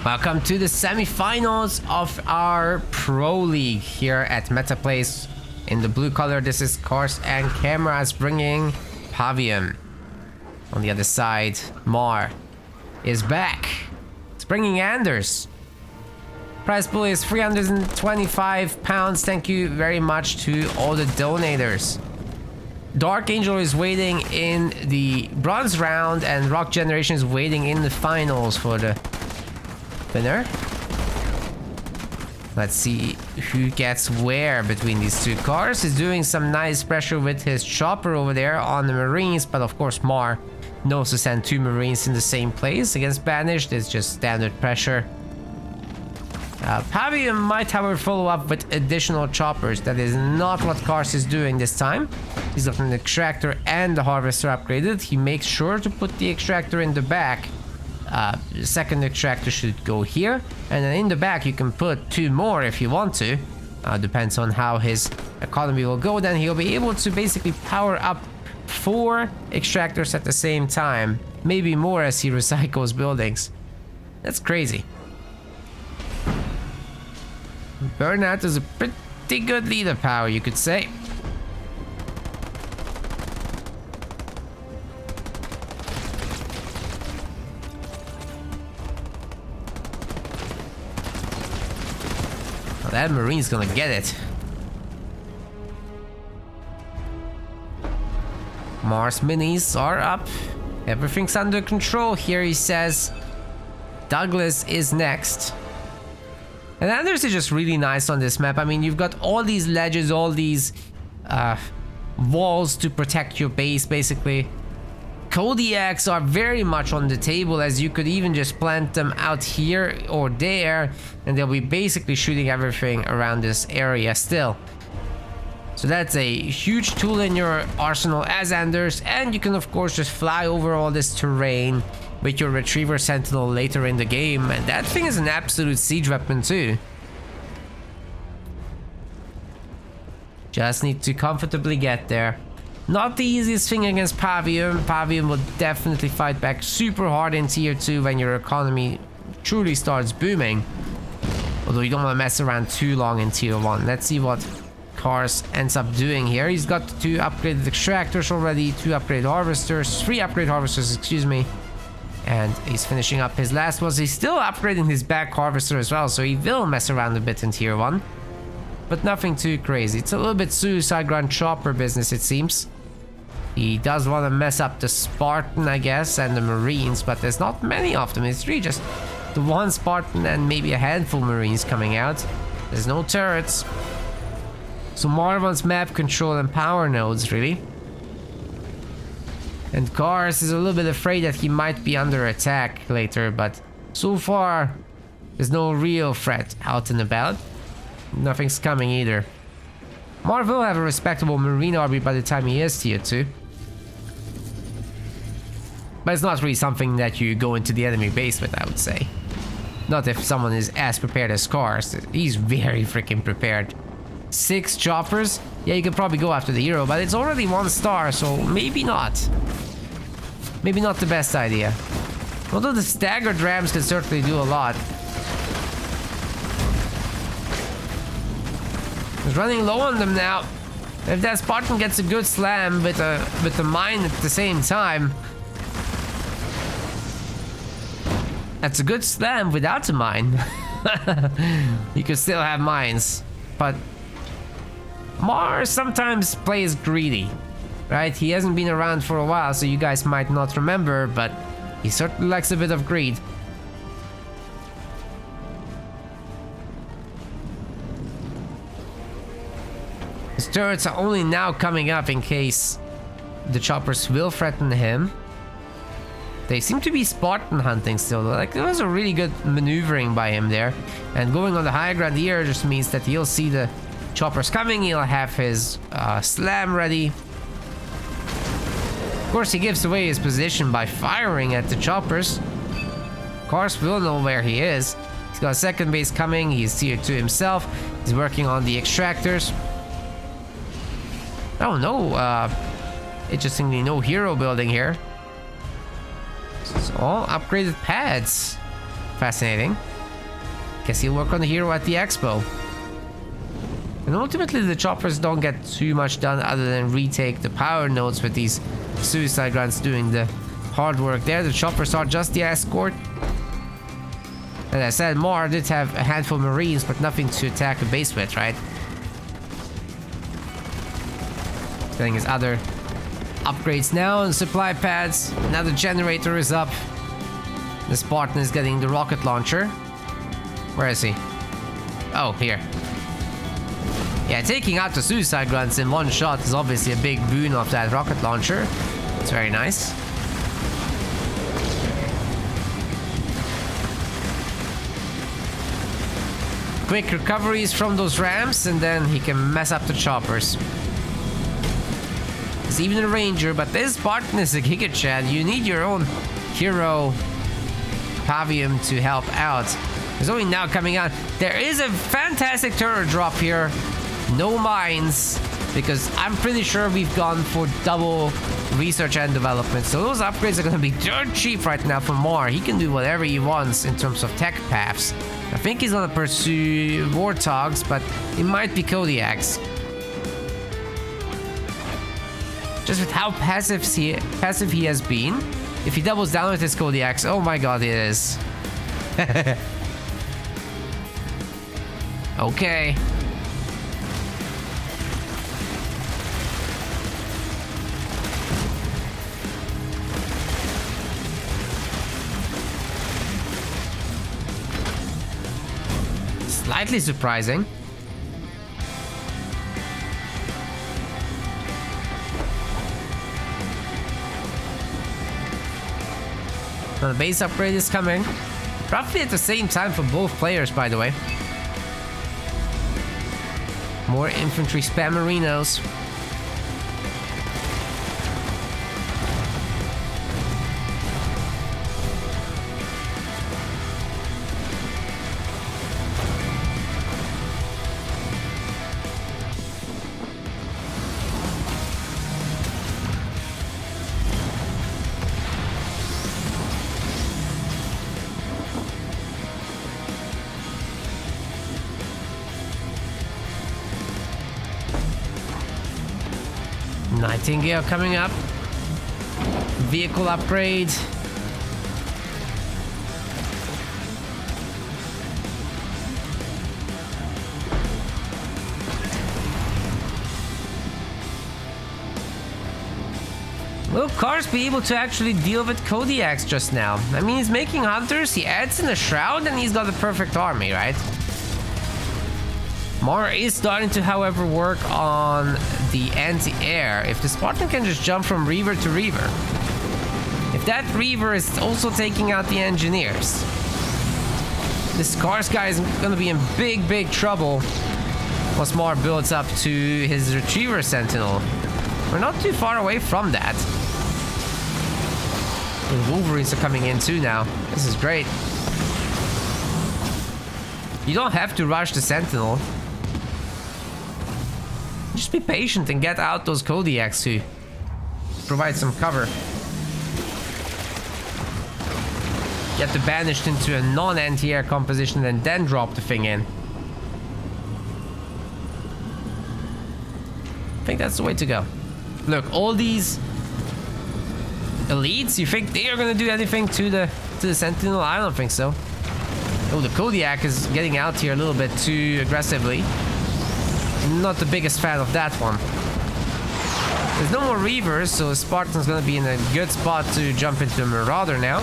Welcome to the semifinals of our Pro League here at Meta Place. In the blue color, this is CarsandCameras bringing Pavium. On the other side, Mar is back. It's bringing Anders. Prize pool is £325. Thank you very much to all the donators. Dark Angel is waiting in the bronze round, and Rock Generation is waiting in the finals for the winner. Let's see who gets where between these two cars. Is doing some nice pressure with his chopper over there on the Marines, but of course Mar knows to send two Marines in the same place. Against Banished, it's just standard pressure. Pavium might have a follow-up with additional choppers. That is not what Cars is doing this time. He's got an extractor and the harvester upgraded. He makes sure to put the extractor in the back. The second extractor should go here, and then in the back you can put two more if you want to. Depends on how his economy will go. Then he'll be able to basically power up 4 extractors at the same time, maybe more as he recycles buildings. That's crazy. Burnout is a pretty good leader power, you could say. Well, that Marine's gonna get it. Mars minis are up. Everything's under control here, he says. Douglas is next. And Anders is just really nice on this map. I mean, you've got all these ledges, all these walls to protect your base, basically. Kodiaks are very much on the table, as you could even just plant them out here or there, and they'll be basically shooting everything around this area still. So that's a huge tool in your arsenal as Anders, and you can of course just fly over all this terrain with your Retriever Sentinel later in the game, and that thing is an absolute siege weapon too. Just need to comfortably get there. Not the easiest thing against Pavium. Pavium will definitely fight back super hard in tier 2 when your economy truly starts booming. Although you don't want to mess around too long in tier 1. Let's see what Cars ends up doing here. He's got 2 upgraded extractors already, 2 upgraded harvesters, 3 upgraded harvesters, excuse me. And he's finishing up his last ones. He's still upgrading his back harvester as well, so he will mess around a bit in tier 1. But nothing too crazy. It's a little bit suicide ground chopper business, it seems. He does want to mess up the Spartan, I guess, and the Marines, but there's not many of them. It's really just the one Spartan and maybe a handful of Marines coming out. There's no turrets. So Mar wants map control and power nodes, really. And Cars is a little bit afraid that he might be under attack later, but so far there's no real threat out and about. Nothing's coming either. Mar will have a respectable Marine army by the time he is tier 2. But it's not really something that you go into the enemy base with, I would say. Not if someone is as prepared as Cars. He's very freaking prepared. 6 choppers? Yeah, you could probably go after the hero, but it's already 1 star, so maybe not. Maybe not the best idea. Although the staggered rams can certainly do a lot. He's running low on them now. If that Spartan gets a good slam with the mine at the same time. That's a good slam without a mine. You could still have mines, but Mars sometimes plays greedy, right? He hasn't been around for a while, so you guys might not remember, but he certainly likes a bit of greed. His turrets are only now coming up in case the choppers will threaten him. They seem to be Spartan hunting still. Like, there was a really good maneuvering by him there. And going on the high ground here just means that he'll see the choppers coming. He'll have his slam ready. Of course, he gives away his position by firing at the choppers. Cars will know where he is. He's got a second base coming. He's tier 2 himself. He's working on the extractors. Oh no, interestingly, no hero building here. It's all upgraded pads. Fascinating. Guess he'll work on the hero at the expo. And ultimately the choppers don't get too much done other than retake the power nodes with these suicide grunts doing the hard work there. The choppers are just the escort. As I said, Mar did have a handful of marines, but nothing to attack the base with, right? Getting his other upgrades now and supply pads. Another generator is up. The Spartan is getting the rocket launcher. Where is he? Oh, here. Yeah, taking out the suicide grunts in one shot is obviously a big boon of that rocket launcher. It's very nice. Quick recoveries from those ramps, and then he can mess up the choppers. He's even a ranger, but this Spartan is a Giga Chad. You need your own hero Pavium to help out. There's only now coming out. There is a fantastic turret drop here. No mines, because I'm pretty sure we've gone for double research and development. So those upgrades are going to be dirt cheap right now for Mar. He can do whatever he wants in terms of tech paths. I think he's going to pursue Warthogs, but it might be Kodiaks. Just with how passive he has been. If he doubles down with his Kodiaks, oh my god, it is. Okay. Slightly surprising. Now the base upgrade is coming. Roughly at the same time for both players, by the way. More infantry spammerinos. Nightingale coming up. Vehicle upgrade. Will Cars be able to actually deal with Kodiaks just now? I mean, he's making hunters, he adds in a shroud, and he's got the perfect army, right? Mar is starting to, however, work on the anti-air. If the Spartan can just jump from Reaver to Reaver. If that Reaver is also taking out the engineers, this Cars guy is going to be in big trouble once Mar builds up to his Retriever Sentinel. We're not too far away from that. And Wolverines are coming in too now. This is great. You don't have to rush the Sentinel. Just be patient and get out those Kodiaks to provide some cover. Get the banished into a non-anti-air composition and then drop the thing in. I think that's the way to go. Look, all these elites, you think they are gonna do anything to the Sentinel? I don't think so. Oh, the Kodiak is getting out here a little bit too aggressively. Not the biggest fan of that one. There's no more Reavers, so Spartan's gonna be in a good spot to jump into the Marauder now.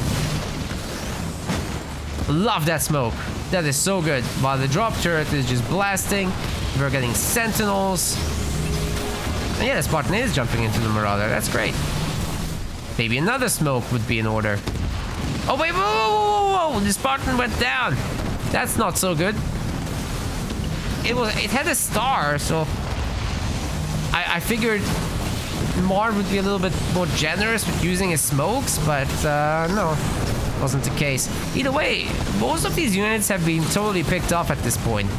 Love that smoke. That is so good. While the drop turret is just blasting, we're getting Sentinels. And yeah, the Spartan is jumping into the Marauder. That's great. Maybe another smoke would be in order. Oh wait, whoa! The Spartan went down. That's not so good. It had a star, so I figured Mar would be a little bit more generous with using his smokes, but no, wasn't the case. Either way, most of these units have been totally picked off at this point.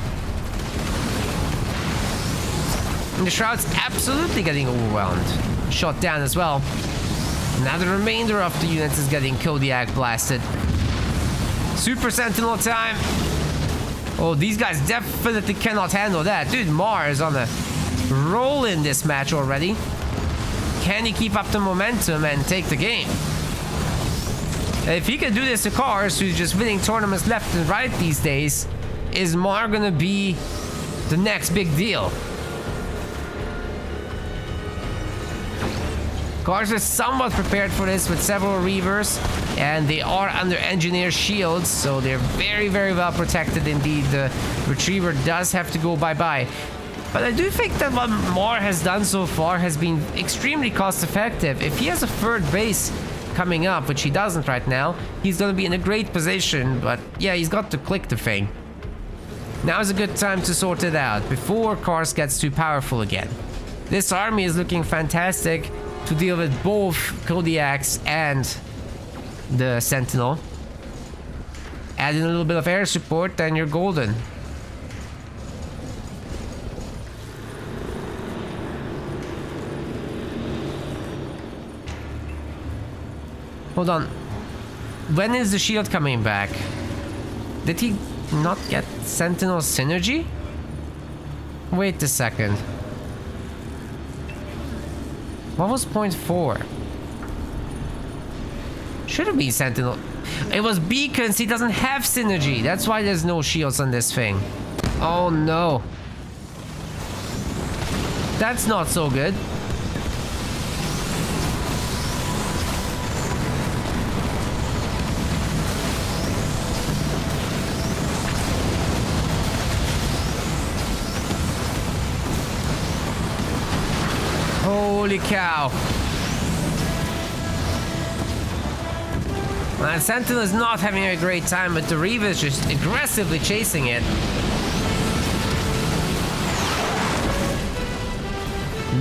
And the Shroud's absolutely getting overwhelmed. Shot down as well. Now the remainder of the units is getting Kodiak blasted. Super Sentinel time. Oh, these guys definitely cannot handle that. Dude, Mar is on a roll in this match already. Can he keep up the momentum and take the game? If he can do this to Cars, who's just winning tournaments left and right these days, is Mar gonna be the next big deal? Cars are somewhat prepared for this with several Reavers, and they are under engineer shields, so they're very, very well protected indeed. The Retriever does have to go bye-bye. But I do think that what Mar has done so far has been extremely cost-effective. If he has a third base coming up, which he doesn't right now, he's going to be in a great position, but yeah, he's got to click the thing. Now is a good time to sort it out, before Cars gets too powerful again. This army is looking fantastic to deal with both Kodiaks and the Sentinel. Add in a little bit of air support, and you're golden. Hold on. When is the shield coming back? Did he not get Sentinel synergy? Wait a second. What was point 4? Should have been Sentinel. It was beacons. He doesn't have synergy. That's why there's no shields on this thing. Oh no. That's not so good. Holy cow. And Sentinel is not having a great time, but the Reaver is just aggressively chasing it.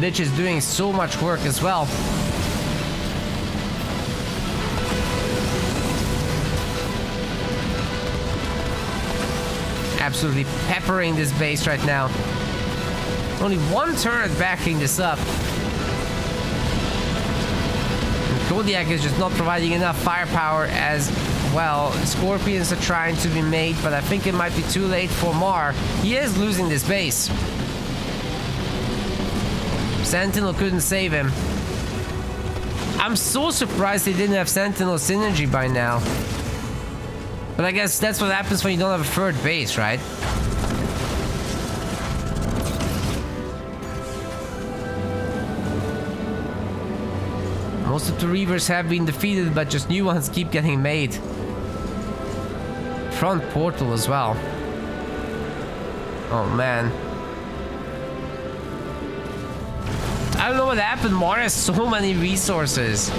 Lich is doing so much work as well. Absolutely peppering this base right now. Only one turret backing this up. Kodiak is just not providing enough firepower as well. Scorpions are trying to be made, but I think it might be too late for Mar. He is losing this base. Sentinel couldn't save him. I'm so surprised they didn't have Sentinel synergy by now. But I guess that's what happens when you don't have a third base, right? Most of the Reavers have been defeated, but just new ones keep getting made. Front portal as well. Oh man. I don't know what happened. Mar has so many resources.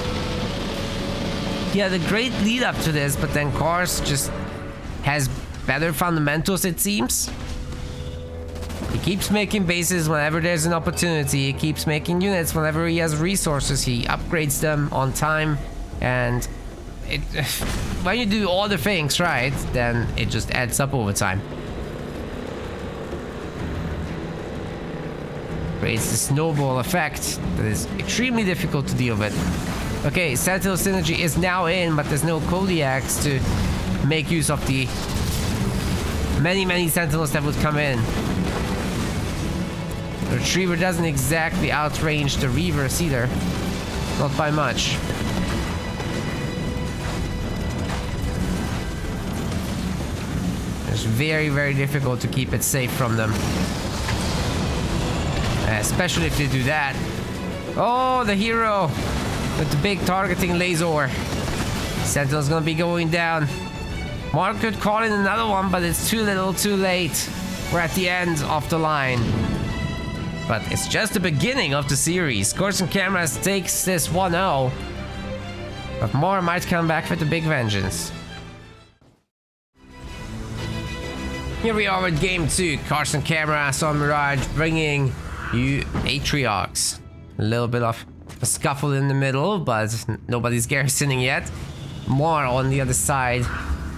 He had a great lead up to this, but then Cars just has better fundamentals, it seems. He keeps making bases whenever there's an opportunity. He keeps making units whenever he has resources. He upgrades them on time, and when you do all the things right, then it just adds up over time. Creates the snowball effect that is extremely difficult to deal with. Okay, Sentinel synergy is now in, but there's no Kodiaks to make use of the many Sentinels that would come in. The Retriever doesn't exactly outrange the Reavers either. Not by much. It's very difficult to keep it safe from them. Especially if they do that. Oh, the hero with the big targeting laser. Sentinel's gonna be going down. Mark could call in another one, but it's too little, too late. We're at the end of the line. But it's just the beginning of the series. CarsandCameras takes this 1-0. But Mar might come back with a big vengeance. Here we are with game 2. CarsandCameras on Mirage, bringing you Atriox. A little bit of a scuffle in the middle, but nobody's garrisoning yet. Mar on the other side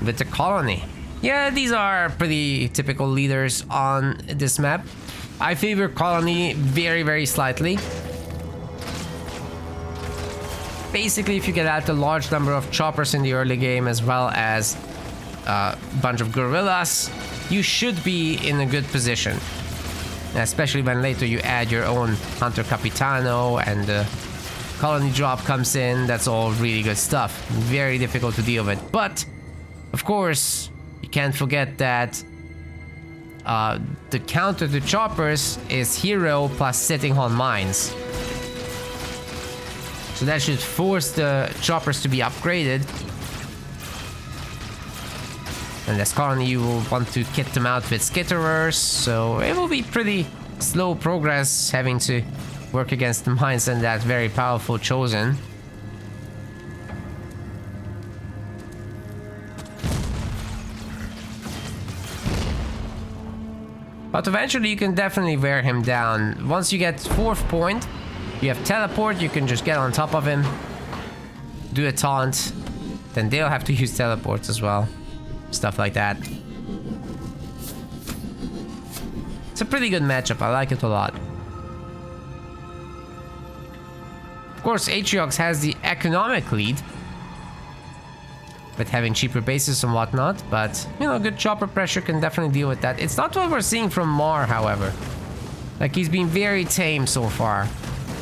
with the colony. Yeah, these are pretty typical leaders on this map. I favor colony very slightly. Basically, if you get out a large number of choppers in the early game, as well as bunch of guerrillas, you should be in a good position. Especially when later you add your own Hunter Capitano and the colony drop comes in. That's all really good stuff. Very difficult to deal with. But, of course, you can't forget that the counter to choppers is hero plus sitting on mines. So that should force the choppers to be upgraded. And as colony, you will want to kit them out with skitterers, so it will be pretty slow progress having to work against the mines and that very powerful chosen. But eventually you can definitely wear him down. Once you get 4th point, you have teleport, you can just get on top of him, do a taunt, then they'll have to use teleports as well. Stuff like that. It's a pretty good matchup. I like it a lot. Of course, Atriox has the economic lead with having cheaper bases and whatnot, but you know, good chopper pressure can definitely deal with that. It's not what we're seeing from Mar, however. Like, he's been very tame so far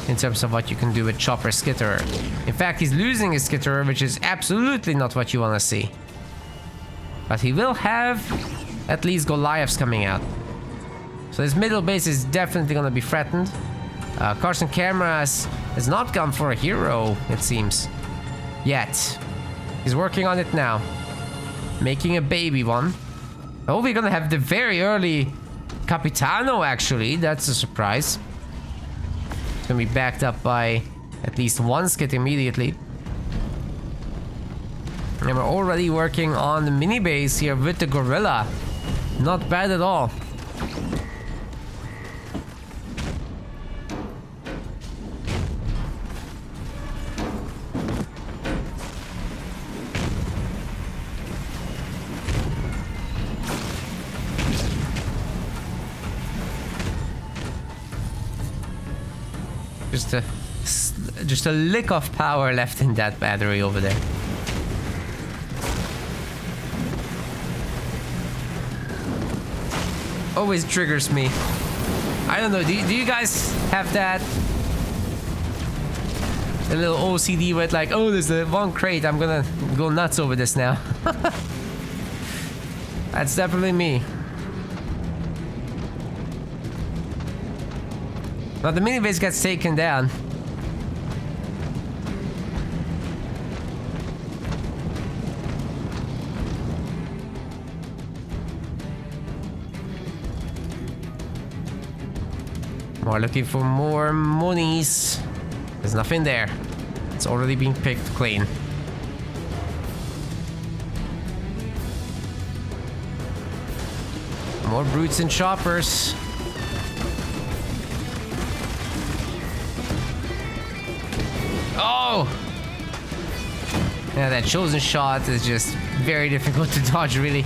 in terms of what you can do with chopper skitterer. In fact, he's losing his skitterer, which is absolutely not what you want to see. But he will have at least Goliaths coming out. So his middle base is definitely going to be threatened. CarsandCameras has not gone for a hero, it seems. Yet. He's working on it now. Making a baby one. Oh, we're going to have the very early Capitano, actually. That's a surprise. It's going to be backed up by at least one skit immediately. And we're already working on the mini base here with the gorilla. Not bad at all. Just a lick of power left in that battery over there. Always triggers me. I don't know, do you guys have that? A little OCD with like, oh, there's the one crate, I'm gonna go nuts over this now. That's definitely me. Now the mini base gets taken down. We're looking for more monies. There's nothing there. It's already been picked clean. More brutes and choppers. Oh! Yeah, that chosen shot is just very difficult to dodge, really.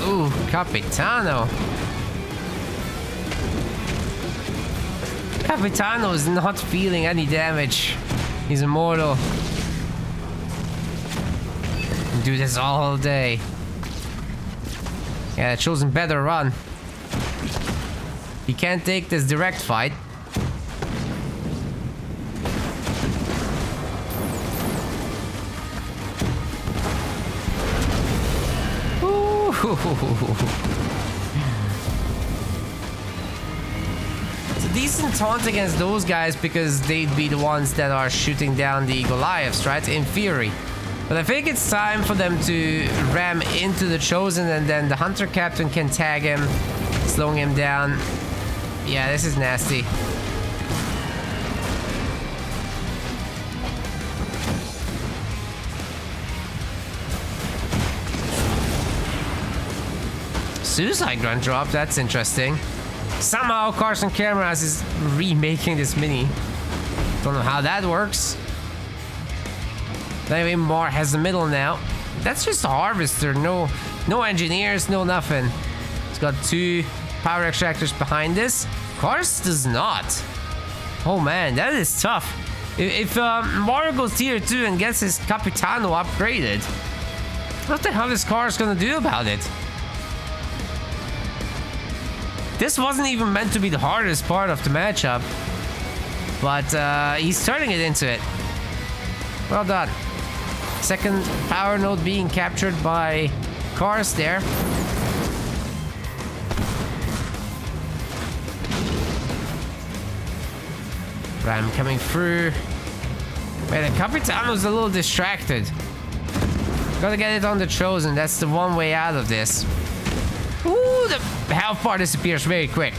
Ooh, Capitano. Capitano is not feeling any damage. He's immortal. Do this all day. Yeah, chosen better run. He can't take this direct fight. It's a decent taunt against those guys because they'd be the ones that are shooting down the Goliaths, right? In theory. But I think it's time for them to ram into the Chosen and then the Hunter Captain can tag him, slowing him down. Yeah, this is nasty. Suicide Grunt drop, that's interesting. Somehow CarsandCameras is remaking this mini. Don't know how that works. Anyway, Mar has the middle now. That's just a harvester, no engineers, no nothing. It's got two power extractors behind this. Cars does not. Oh man, that is tough. If Mario goes tier 2 and gets his Capitano upgraded, what the hell is Cars gonna do about it? This wasn't even meant to be the hardest part of the matchup, but he's turning it into it. Well done. Second power node being captured by Cars there. Ram coming through. Man, the Capitano's a little distracted. Gotta get it on the Chosen. That's the one way out of this. Ooh, the health bar disappears very quick.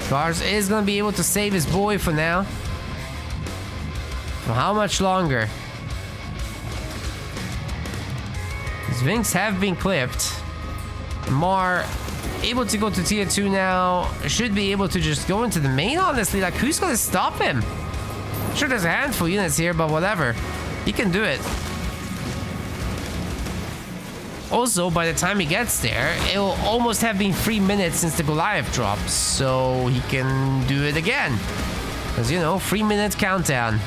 Cars is gonna be able to save his boy for now. For how much longer? His wings have been clipped. Mar able to go to tier 2 now. Should be able to just go into the main, honestly. Like, who's gonna stop him? Sure, there's a handful of units here, but whatever. He can do it. Also, by the time he gets there, it'll almost have been 3 minutes since the Goliath drop, so he can do it again. Because, you know, 3-minute countdown.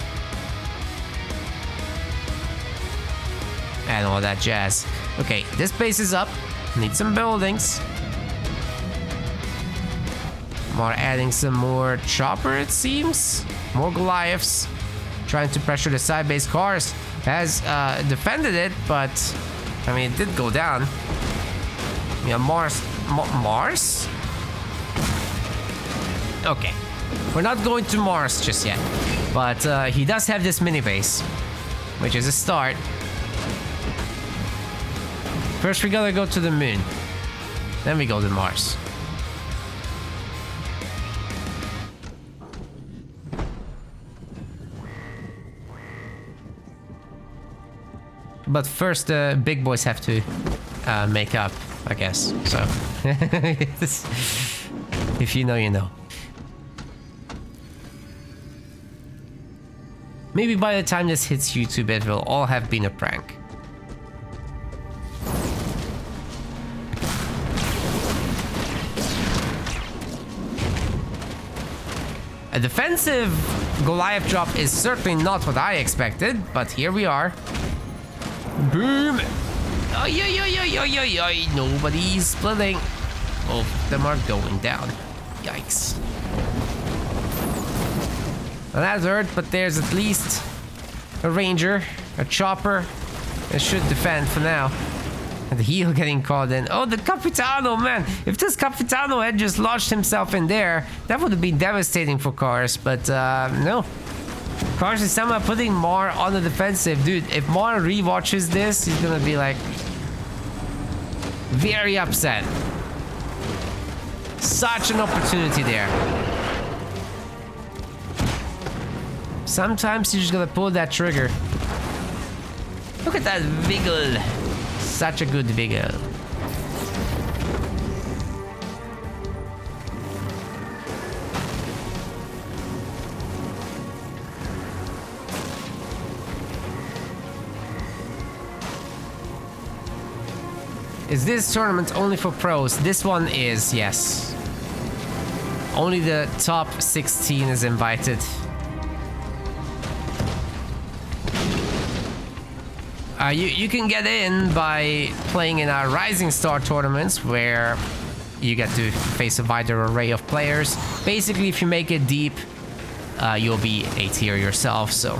And all that jazz. Okay, this base is up. Need some buildings. More adding some more chopper, it seems. More Goliaths. Trying to pressure the side base. Cars has defended it, but I mean, it did go down. Yeah, Mars? Okay. We're not going to Mars just yet. But he does have this mini base, which is a start. First, we gotta go to the moon. Then we go to Mars. But first, the big boys have to make up, I guess. So, if you know, you know. Maybe by the time this hits YouTube, it will all have been a prank. A defensive Goliath drop is certainly not what I expected, but here we are. Boom! Ay, ay, ay, ay, ay, ay, ay. Nobody's splitting. Both of them are going down. Yikes. Well, that hurt, but there's at least a ranger, a chopper. It should defend for now. And the heal getting caught in. Oh, the Capitano, man. If this Capitano had just lodged himself in there, that would have been devastating for Cars, but no. Cars is somehow putting Mar on the defensive. Dude, if Mar rewatches this, he's gonna be like very upset. Such an opportunity there. Sometimes you just gotta pull that trigger. Look at that wiggle. Such a good wiggle. Is this tournament only for pros? This one is, yes. Only the top 16 is invited. You can get in by playing in our Rising Star tournaments, where you get to face a wider array of players. Basically, if you make it deep, you'll be a tier yourself, so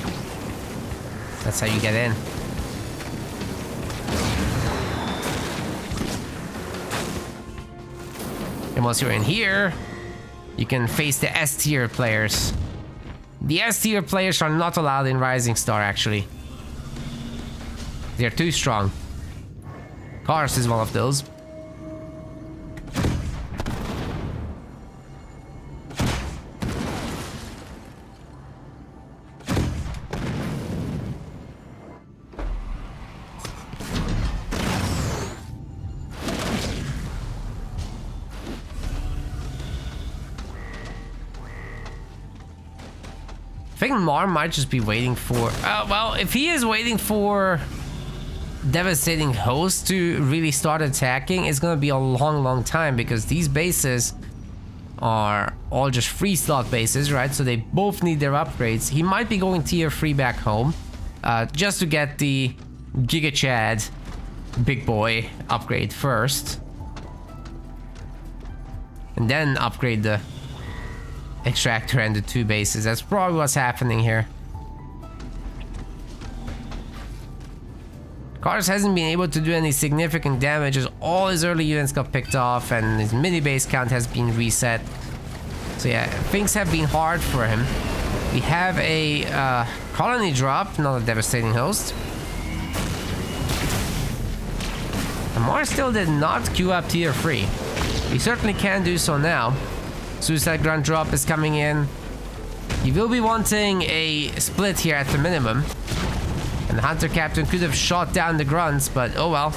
that's how you get in. And once you're in here, you can face the S tier players. The S tier players are not allowed in Rising Star, actually. They're too strong. Cars is one of those. I think Mar might just be waiting for... well, if he is waiting for devastating host to really start attacking, it's gonna be a long time, because these bases are all just free slot bases, right? So they both need their upgrades. He might be going tier 3 back home, just to get the Giga Chad big boy upgrade first, and then upgrade the extractor and the 2 bases. That's probably what's happening here. Cars hasn't been able to do any significant damage as all his early units got picked off and his mini base count has been reset. So yeah, things have been hard for him. We have a colony drop, not a devastating host. And Mars still did not queue up tier 3. He certainly can do so now. Suicide Grunt drop is coming in. He will be wanting a split here at the minimum. And the Hunter Captain could have shot down the grunts, but oh well.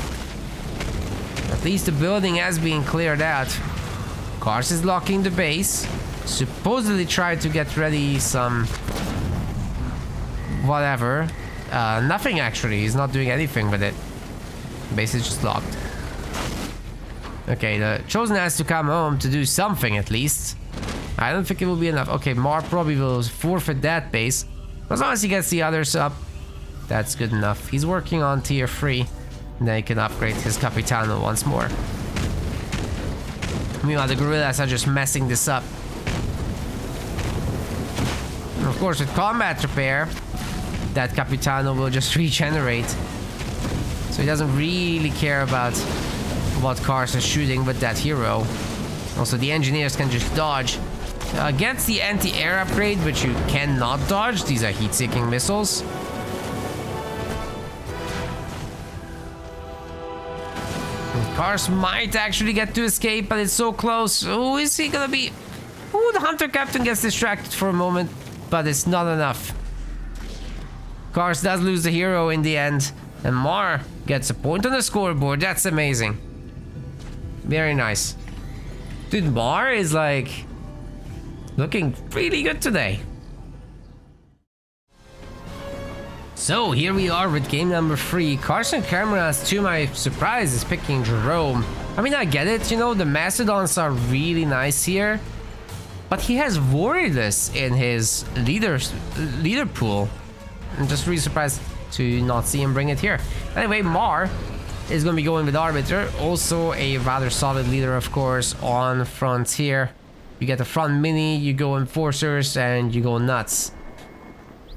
At least the building has been cleared out. Cars is locking the base. Supposedly tried to get ready some... whatever. Nothing actually. He's not doing anything with it. Base is just locked. Okay, the Chosen has to come home to do something at least. I don't think it will be enough. Okay, Mar probably will forfeit that base. As long as he gets the others up, that's good enough. He's working on tier 3. And then he can upgrade his Capitano once more. Meanwhile, the Guerrillas are just messing this up. And of course, with combat repair, that Capitano will just regenerate. So he doesn't really care about what cars are shooting with that hero. Also, the engineers can just dodge. Against the anti-air upgrade, which you cannot dodge. These are heat-seeking missiles. Cars might actually get to escape, but it's so close. Oh, is he gonna be... Oh, the Hunter Captain gets distracted for a moment, but it's not enough. Cars does lose the hero in the end, and Mar gets a point on the scoreboard. That's amazing. Very nice. Dude, Mar is like... looking really good today. So here we are with game number 3. CarsandCameras, to my surprise, is picking Jerome. I mean, I get it, you know, the Mastodons are really nice here. But he has Warriors in his leader pool. I'm just really surprised to not see him bring it here. Anyway, Mar is going to be going with Arbiter. Also a rather solid leader, of course, on Frontier. You get the front mini, you go Enforcers, and you go nuts.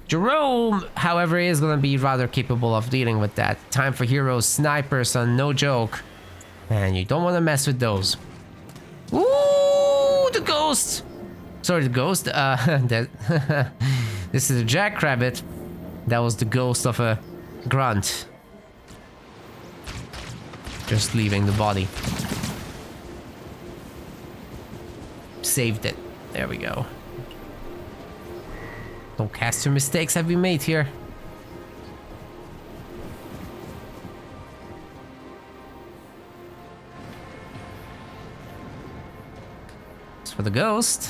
Jerome, however, is going to be rather capable of dealing with that. Time for heroes, snipers, and no joke. And you don't want to mess with those. Ooh, the ghost! Sorry, the ghost. This is a jackrabbit. That was the ghost of a grunt. Just leaving the body. Saved it. There we go. No caster mistakes have been made here. As for the ghost,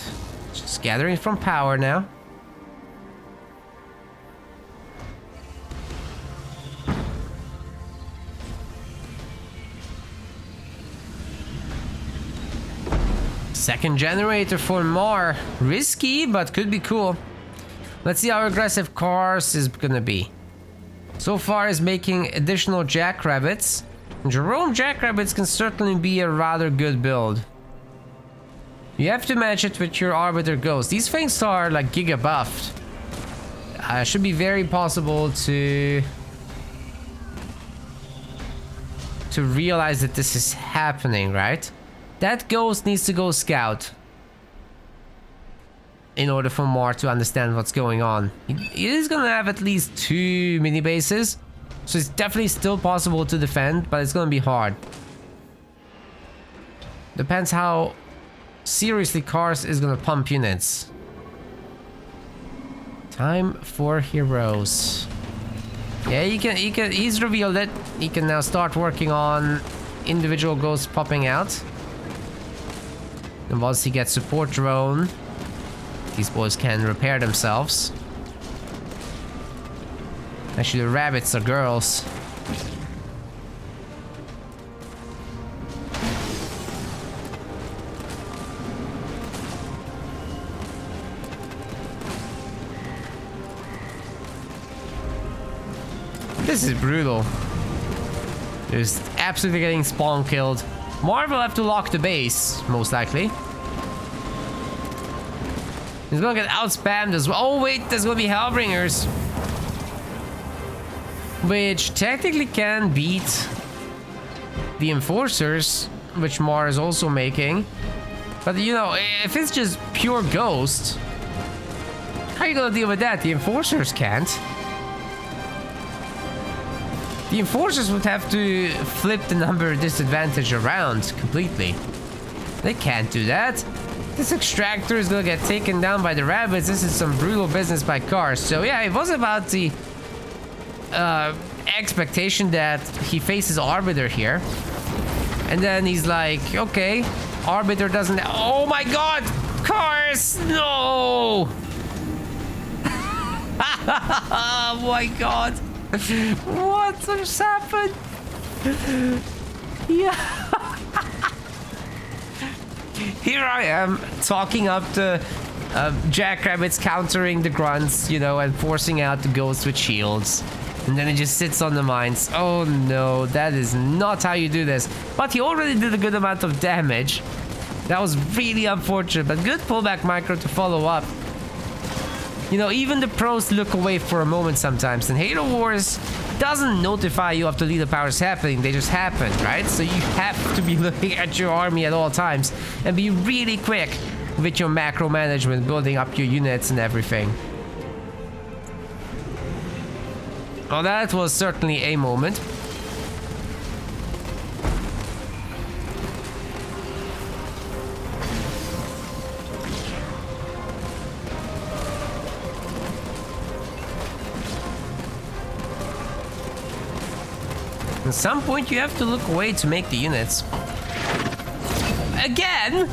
just gathering from power now. Second generator for Mar. Risky, but could be cool. Let's see how aggressive Cars is gonna be. So far is making additional Jackrabbits. Jerome Jackrabbits can certainly be a rather good build. You have to match it with your Arbiter Ghost. These things are like giga buffed. Should be very possible to realize that this is happening, right? That Ghost needs to go scout in order for Mar to understand what's going on. He is gonna have at least 2 mini bases, so it's definitely still possible to defend, but it's gonna be hard. Depends how seriously Cars is gonna pump units. Time for heroes. Yeah, he's revealed it. He can now start working on individual ghosts popping out. And once he gets support drone, these boys can repair themselves. Actually, the rabbits are girls. This is brutal. Just absolutely getting spawn killed. Marv will have to lock the base, most likely. He's gonna get outspammed as well. Oh wait, there's gonna be Hellbringers. Which technically can beat the Enforcers, which Mar is also making. But you know, if it's just pure Ghost, how are you gonna deal with that? The Enforcers can't. The Enforcers would have to flip the number disadvantage around completely. They can't do that. This Extractor is gonna get taken down by the Rabbits. This is some brutal business by Cars. So yeah, it was about the expectation that he faces Arbiter here. And then he's like, okay, Arbiter doesn't... Oh my god! Cars! No! Oh my god! What just happened? Yeah. Here I am talking up the Jackrabbits, countering the Grunts, you know, and forcing out the Ghosts with shields. And then it just sits on the mines. Oh no, that is not how you do this. But he already did a good amount of damage. That was really unfortunate, but good pullback micro to follow up. You know, even the pros look away for a moment sometimes, and Halo Wars doesn't notify you of the leader powers happening, they just happen, right? So you have to be looking at your army at all times and be really quick with your macro management, building up your units and everything. Well, that was certainly a moment. At some point, you have to look away to make the units. Again?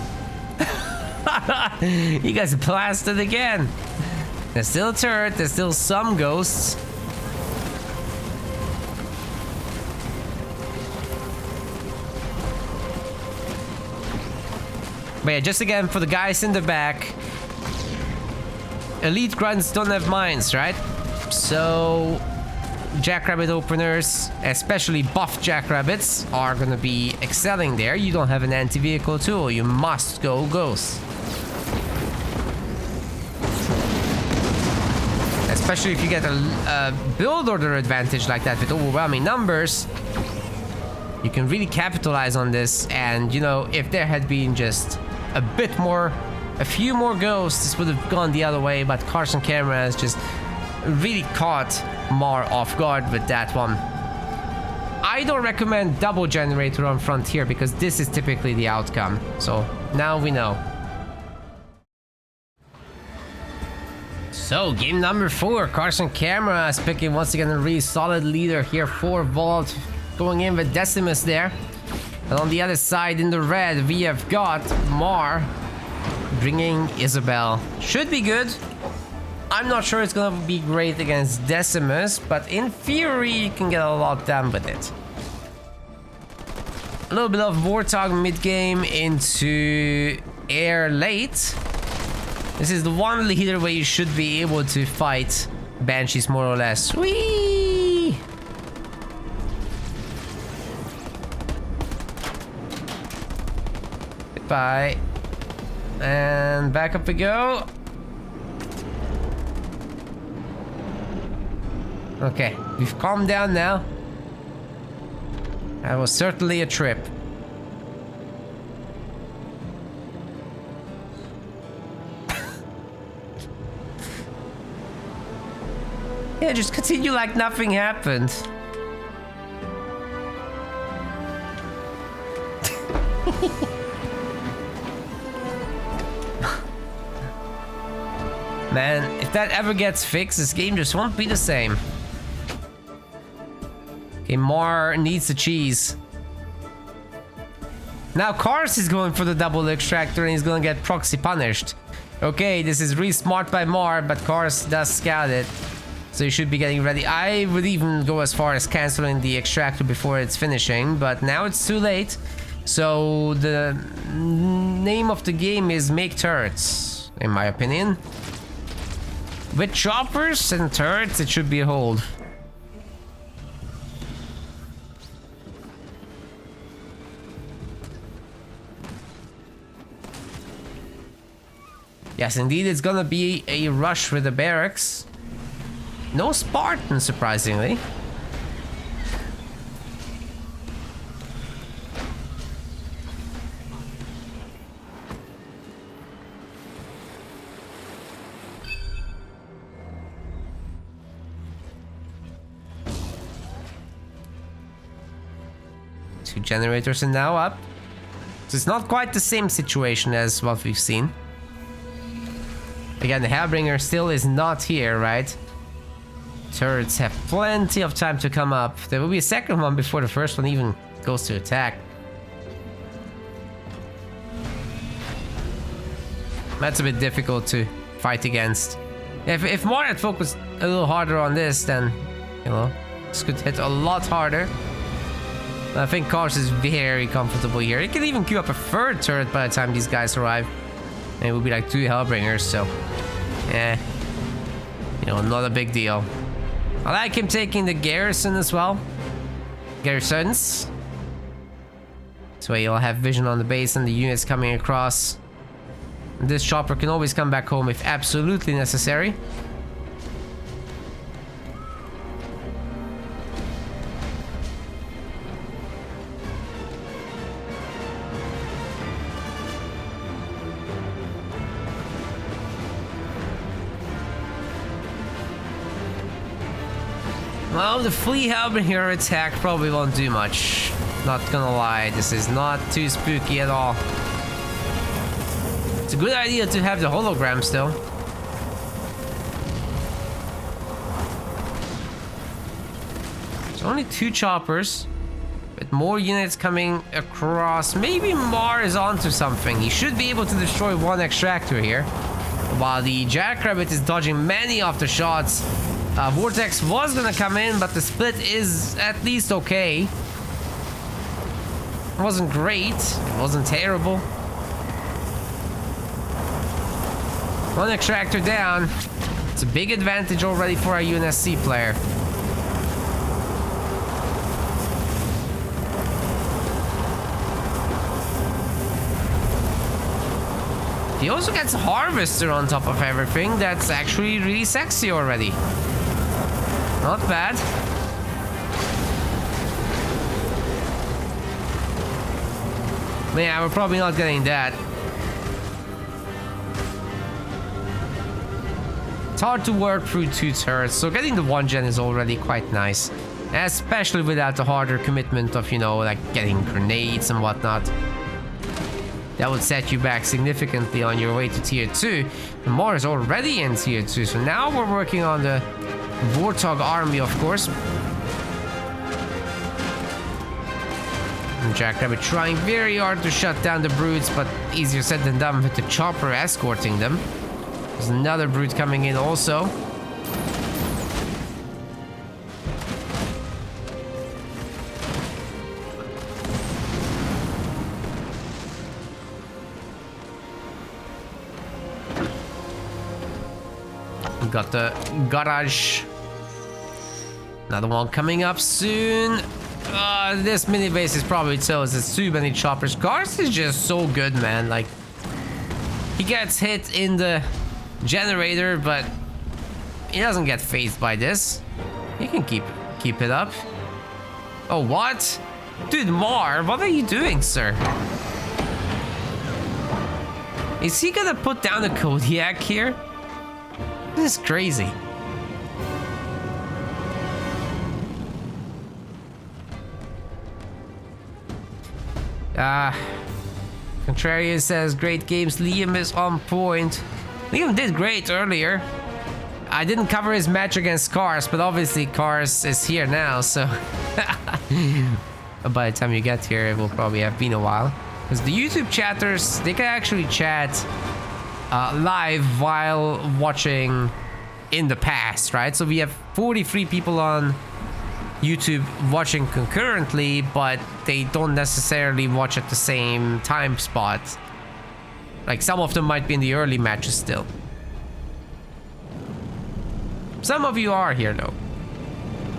You guys blasted again. There's still a turret, there's still some Ghosts. But yeah, just again, for the guys in the back, Elite Grunts don't have mines, right? So Jackrabbit openers, especially buff Jackrabbits, are gonna be excelling there. You don't have an anti-vehicle tool, you must go Ghost. Especially if you get a build order advantage like that with overwhelming numbers, you can really capitalize on this. And you know, if there had been just a few more Ghosts, this would have gone the other way, but CarsandCameras just really caught Mar off guard with that one. I don't recommend double generator on Frontier because this is typically the outcome. So now we know. So game number 4, CarsandCameras picking once again a really solid leader here for Vault, going in with Decimus there. And on the other side in the red, we have got Mar bringing Isabel. Should be good. I'm not sure it's gonna be great against Decimus, but in theory you can get a lot done with it. A little bit of Warthog mid-game into Air late. This is the one leader where you should be able to fight Banshees more or less. Whee! Goodbye. And back up we go. Okay, we've calmed down now. That was certainly a trip. Yeah, just continue like nothing happened. Man, if that ever gets fixed, this game just won't be the same. Okay, Mar needs the cheese. Now Cars is going for the double extractor and he's gonna get proxy punished. Okay, this is really smart by Mar, but Cars does scout it. So you should be getting ready. I would even go as far as canceling the extractor before it's finishing, but now it's too late. So the name of the game is make turrets, in my opinion. With choppers and turrets, it should be a hold. Yes, indeed, it's gonna be a rush with the barracks. No Spartan, surprisingly. Two generators are now up. So it's not quite the same situation as what we've seen. Again, the Hellbringer still is not here, right? Turrets have plenty of time to come up. There will be a second one before the first one even goes to attack. That's a bit difficult to fight against. If Mar had focused a little harder on this, then, you know, this could hit a lot harder. I think Cars is very comfortable here. He can even queue up a third turret by the time these guys arrive. And it will be like 2 Hellbringers, so... you know, not a big deal. I like him taking the garrison as well. Garrisons. So he'll have vision on the base and the units coming across. This chopper can always come back home if absolutely necessary. Well, the Flea Hellbringer attack probably won't do much. Not gonna lie, this is not too spooky at all. It's a good idea to have the hologram still. There's only 2 choppers, with more units coming across. Maybe Mar is onto something. He should be able to destroy 1 extractor here, while the Jackrabbit is dodging many of the shots. Vortex was gonna come in, but the split is at least okay. It wasn't great, it wasn't terrible. 1 extractor down. It's a big advantage already for our UNSC player. He also gets a Harvester on top of everything. That's actually really sexy already. Not bad. Yeah, we're probably not getting that. It's hard to work through 2 turrets, so getting the 1 gen is already quite nice. Especially without the harder commitment of, you know, like getting grenades and whatnot. That would set you back significantly on your way to tier 2. The Mar is already in tier 2, so now we're working on the Warthog army, of course. And Jackrabbit trying very hard to shut down the brutes, but easier said than done with the chopper escorting them. There's another brute coming in also. We got the garage. Another one coming up soon. This mini base is probably toast. It's too many choppers. Cars is just so good, man. Like, he gets hit in the generator, but he doesn't get phased by this. He can keep it up. Oh, what? Dude, Mar, what are you doing, sir? Is he gonna put down the Kodiak here? This is crazy. Contrarian says, great games. Liam is on point. Liam did great earlier. I didn't cover his match against Cars, but obviously Cars is here now, so... by the time you get here, it will probably have been a while. Because the YouTube chatters, they can actually chat live while watching in the past, right? So we have 43 people on YouTube watching concurrently, but they don't necessarily watch at the same time spot. Like, some of them might be in the early matches still. Some of you are here though.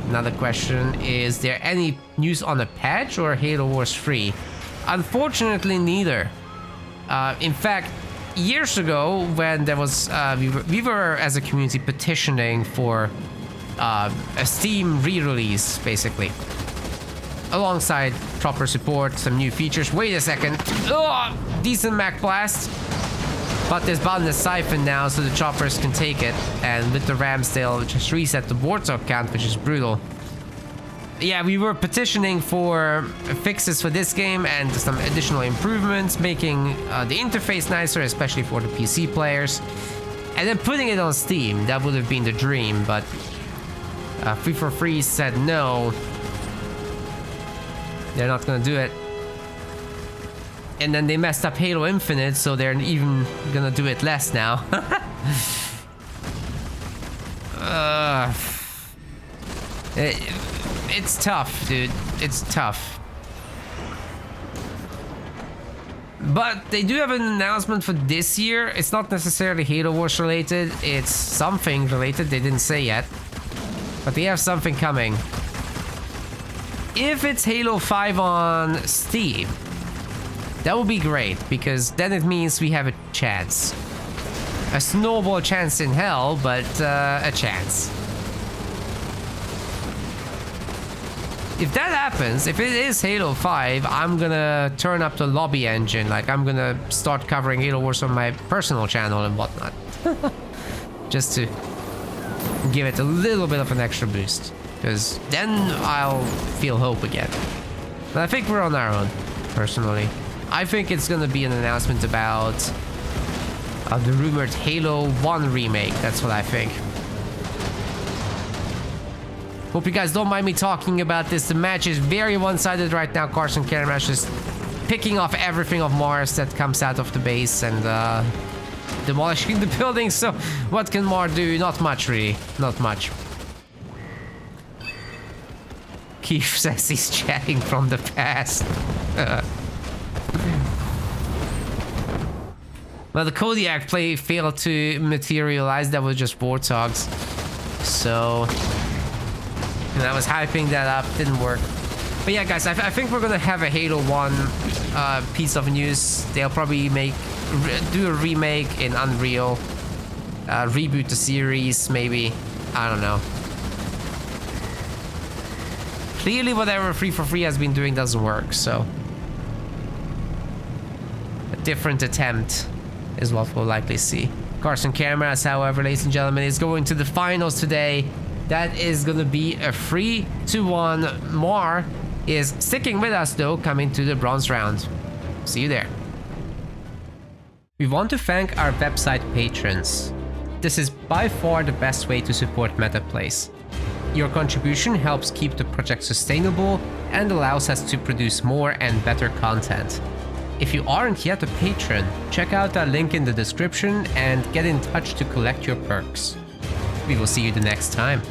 Another question, is there any news on the patch or Halo Wars 3? Unfortunately, neither. In fact, years ago, when there was we were as a community petitioning for a Steam re-release, basically, alongside proper support, some new features. Wait a second. Oh, decent Mac blast. But there's boundless siphon now, so the choppers can take it. And with the rams, they'll just reset the warthog count, which is brutal. Yeah, we were petitioning for fixes for this game and some additional improvements, making the interface nicer, especially for the PC players. And then putting it on Steam, that would have been the dream, but Free for Free said no. They're not gonna do it. And then they messed up Halo Infinite, so they're even gonna do it less now. It's tough, dude. It's tough. But they do have an announcement for this year. It's not necessarily Halo Wars related. It's something related. They didn't say yet. But they have something coming. If it's Halo 5 on Steam, that would be great, because then it means we have a chance. A snowball chance in hell, but a chance. If that happens, if it is Halo 5, I'm gonna turn up the lobby engine. Like, I'm gonna start covering Halo Wars on my personal channel and whatnot. Just to give it a little bit of an extra boost. Because then I'll feel hope again. But I think we're on our own, personally. I think it's gonna be an announcement about the rumored Halo 1 remake. That's what I think. Hope you guys don't mind me talking about this. The match is very one-sided right now. CarsandCameras just picking off everything of Mars that comes out of the base and demolishing the building. So what can Mar do? Not much, really. Not much. Keith says he's chatting from the past. Well, the Kodiak play failed to materialize. That was just warthogs. So, and I was hyping that up. Didn't work. But yeah, guys, I think we're gonna have a Halo 1 piece of news. They'll probably do a remake in Unreal. Reboot the series, maybe. I don't know. Clearly, whatever Free for Free has been doing doesn't work, so a different attempt is what we'll likely see. CarsandCameras, however, ladies and gentlemen, is going to the finals today. That is going to be a 3-1. Mar is sticking with us, though, coming to the bronze round. See you there. We want to thank our website patrons. This is by far the best way to support MetaPlays. Your contribution helps keep the project sustainable and allows us to produce more and better content. If you aren't yet a patron, check out our link in the description and get in touch to collect your perks. We will see you the next time.